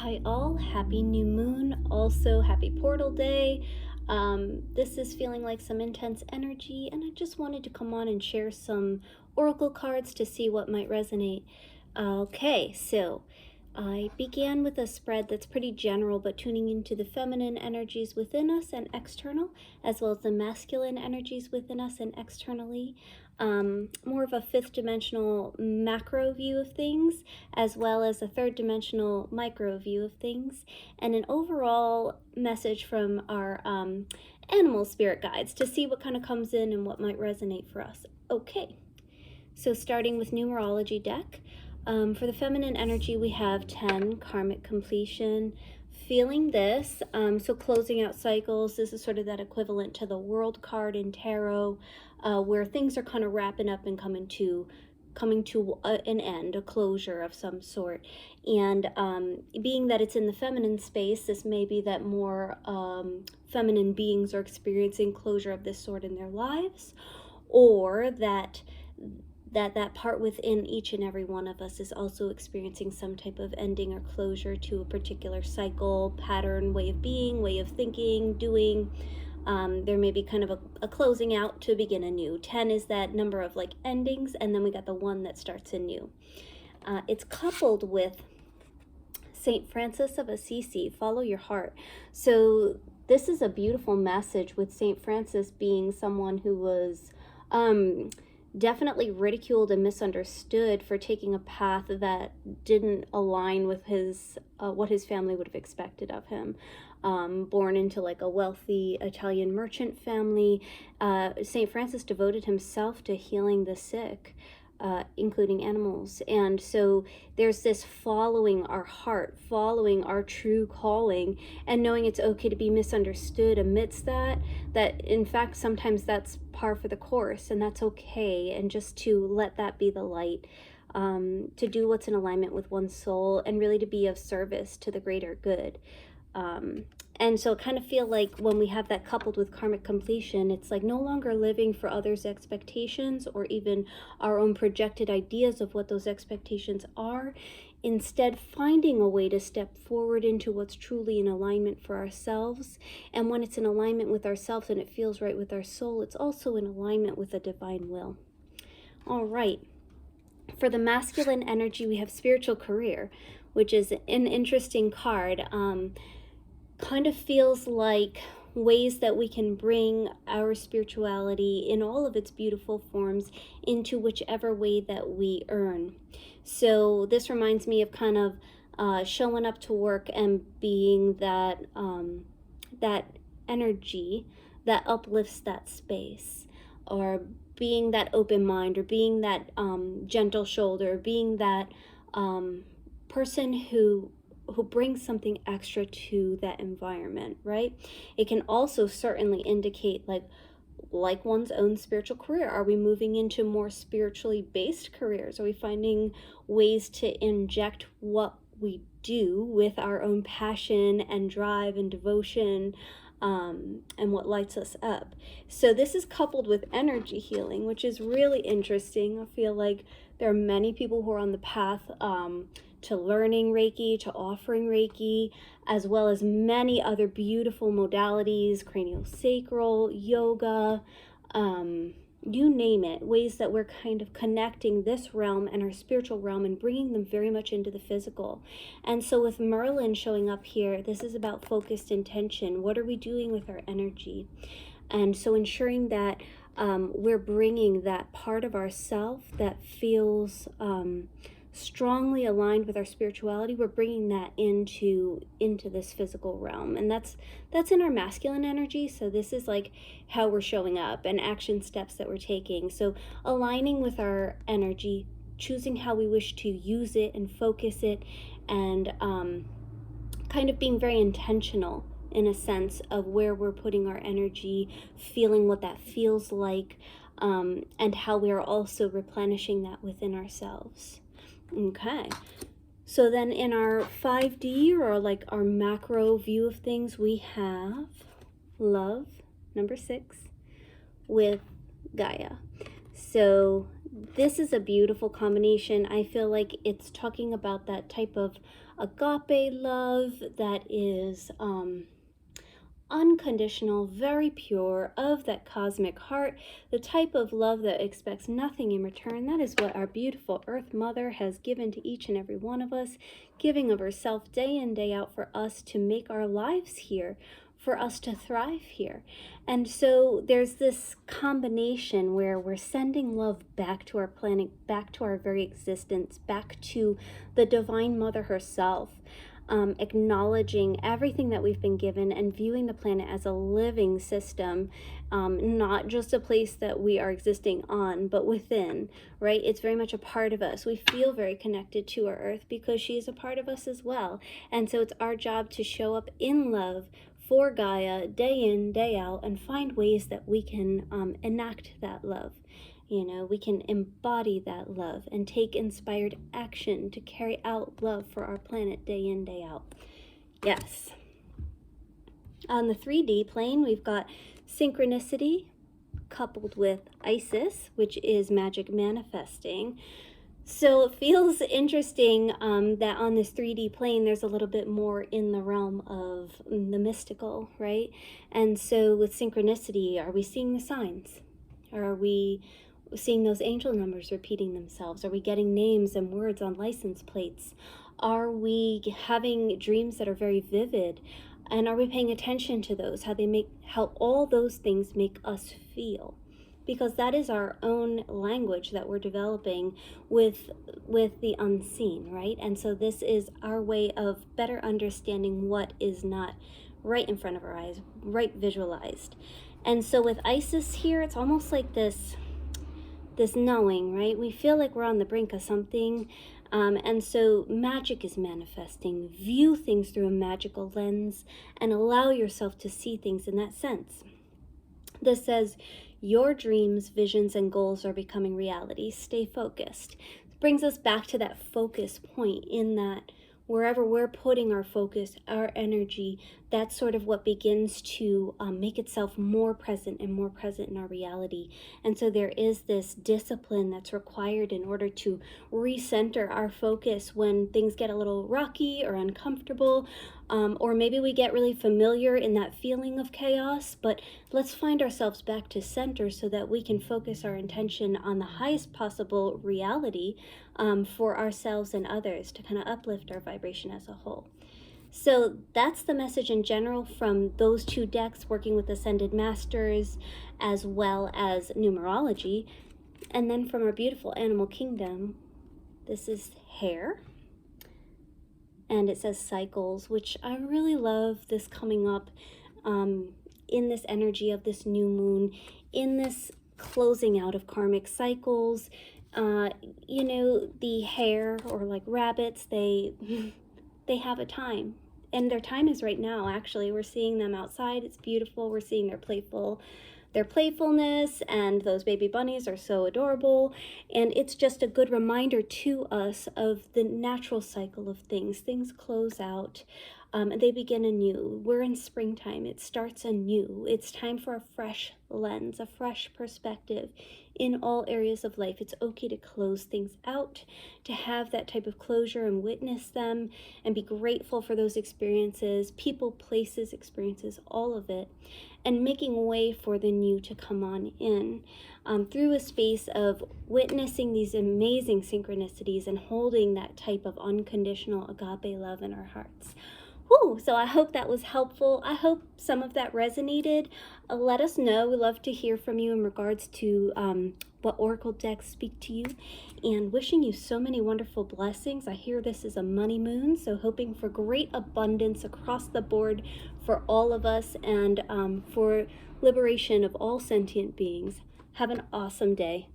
Hi all, happy new moon, also happy portal day. This is feeling like some intense energy, and I just wanted to come on and share some oracle cards to see what might resonate. Okay, so I began with a spread that's pretty general, but tuning into the feminine energies within us and external, as well as the masculine energies within us and externally. More of a fifth dimensional macro view of things, as well as a third dimensional micro view of things, and an overall message from our animal spirit guides to see what kind of comes in and what might resonate for us. Okay, so starting with numerology deck. For the feminine energy, we have 10, karmic completion. Feeling this, so closing out cycles. This is sort of that equivalent to the world card in tarot, where things are kind of wrapping up and coming to an end, a closure of some sort. And being that it's in the feminine space, this may be that more feminine beings are experiencing closure of this sort in their lives, or that part within each and every one of us is also experiencing some type of ending or closure to a particular cycle, pattern, way of being, way of thinking, doing. There may be kind of a closing out to begin anew. 10 is that number of like endings, and then we got the 1 that starts anew. It's coupled with Saint Francis of Assisi, follow your heart. So this is a beautiful message with Saint Francis being someone who was definitely ridiculed and misunderstood for taking a path that didn't align with his what his family would have expected of him. Born into like a wealthy Italian merchant family, St. Francis devoted himself to healing the sick, including animals. And so there's this following our heart, following our true calling, and knowing it's okay to be misunderstood amidst that in fact sometimes that's par for the course, and that's okay, and just to let that be the light, to do what's in alignment with one's soul, and really to be of service to the greater good. And so kind of feel like when we have that coupled with karmic completion, it's like no longer living for others' expectations or even our own projected ideas of what those expectations are. Instead, finding a way to step forward into what's truly in alignment for ourselves. And when it's in alignment with ourselves and it feels right with our soul, it's also in alignment with the divine will. All right. For the masculine energy, we have spiritual career, which is an interesting card. Kind of feels like ways that we can bring our spirituality in all of its beautiful forms into whichever way that we earn. So this reminds me of kind of showing up to work and being that that energy that uplifts that space, or being that open mind, or being that gentle shoulder, being that person who brings something extra to that environment, right? It can also certainly indicate like one's own spiritual career. Are we moving into more spiritually based careers? Are we finding ways to inject what we do with our own passion and drive and devotion, and what lights us up? So this is coupled with energy healing, which is really interesting. I feel like there are many people who are on the path to learning Reiki, to offering Reiki, as well as many other beautiful modalities, craniosacral, yoga, you name it, ways that we're kind of connecting this realm and our spiritual realm and bringing them very much into the physical. And so with Merlin showing up here, this is about focused intention. What are we doing with our energy? And so ensuring that we're bringing that part of ourself that feels strongly aligned with our spirituality, we're bringing that into this physical realm. And that's in our masculine energy. So this is like how we're showing up and action steps that we're taking. So aligning with our energy, choosing how we wish to use it and focus it, and kind of being very intentional in a sense of where we're putting our energy, feeling what that feels like, and how we are also replenishing that within ourselves. Okay, so then in our 5D, or like our macro view of things, we have love, number 6, with Gaia. So this is a beautiful combination. I feel like it's talking about that type of agape love that is unconditional, very pure, of that cosmic heart, the type of love that expects nothing in return. That is what our beautiful Earth Mother has given to each and every one of us, giving of herself day in, day out for us to make our lives here, for us to thrive here. And so there's this combination where we're sending love back to our planet, back to our very existence, back to the Divine Mother herself. Acknowledging everything that we've been given and viewing the planet as a living system, not just a place that we are existing on, but within, right? It's very much a part of us. We feel very connected to our Earth because she is a part of us as well. And so it's our job to show up in love for Gaia day in, day out, and find ways that we can enact that love. You know, we can embody that love and take inspired action to carry out love for our planet day in, day out. Yes. On the 3D plane, we've got synchronicity coupled with Isis, which is magic manifesting. So it feels interesting that on this 3D plane, there's a little bit more in the realm of the mystical, right? And so with synchronicity, are we seeing the signs? Are we seeing those angel numbers repeating themselves? Are we getting names and words on license plates? Are we having dreams that are very vivid? And are we paying attention to those, how all those things make us feel? Because that is our own language that we're developing with the unseen, right? And so this is our way of better understanding what is not right in front of our eyes, right visualized. And so with Isis here, it's almost like this knowing, right? We feel like we're on the brink of something. And so magic is manifesting. View things through a magical lens and allow yourself to see things in that sense. This says, your dreams, visions, and goals are becoming reality. Stay focused. It brings us back to that focus point, in that wherever we're putting our focus, our energy, that's sort of what begins to make itself more present and more present in our reality. And so there is this discipline that's required in order to recenter our focus when things get a little rocky or uncomfortable, or maybe we get really familiar in that feeling of chaos. But let's find ourselves back to center so that we can focus our intention on the highest possible reality for ourselves and others, to kind of uplift our vibration as a whole. So that's the message in general from those two decks, working with Ascended Masters as well as numerology. And then from our beautiful Animal Kingdom, this is Hare. And it says cycles, which I really love this coming up in this energy of this new moon, in this closing out of karmic cycles. You know, the hare, or like rabbits, they have a time, and their time is right now. Actually, we're seeing them outside. It's beautiful. We're seeing their playfulness, and those baby bunnies are so adorable. And it's just a good reminder to us of the natural cycle of things. Things close out, and they begin anew. We're in springtime. It starts anew. It's time for a fresh lens, a fresh perspective in all areas of life. It's okay to close things out, to have that type of closure and witness them and be grateful for those experiences, people, places, experiences, all of it, and making way for the new to come on in through a space of witnessing these amazing synchronicities and holding that type of unconditional agape love in our hearts. Woo! So I hope that was helpful. I hope some of that resonated. Let us know. We love to hear from you in regards to what oracle decks speak to you, and wishing you so many wonderful blessings. I hear this is a money moon, so hoping for great abundance across the board for all of us, and for liberation of all sentient beings. Have an awesome day.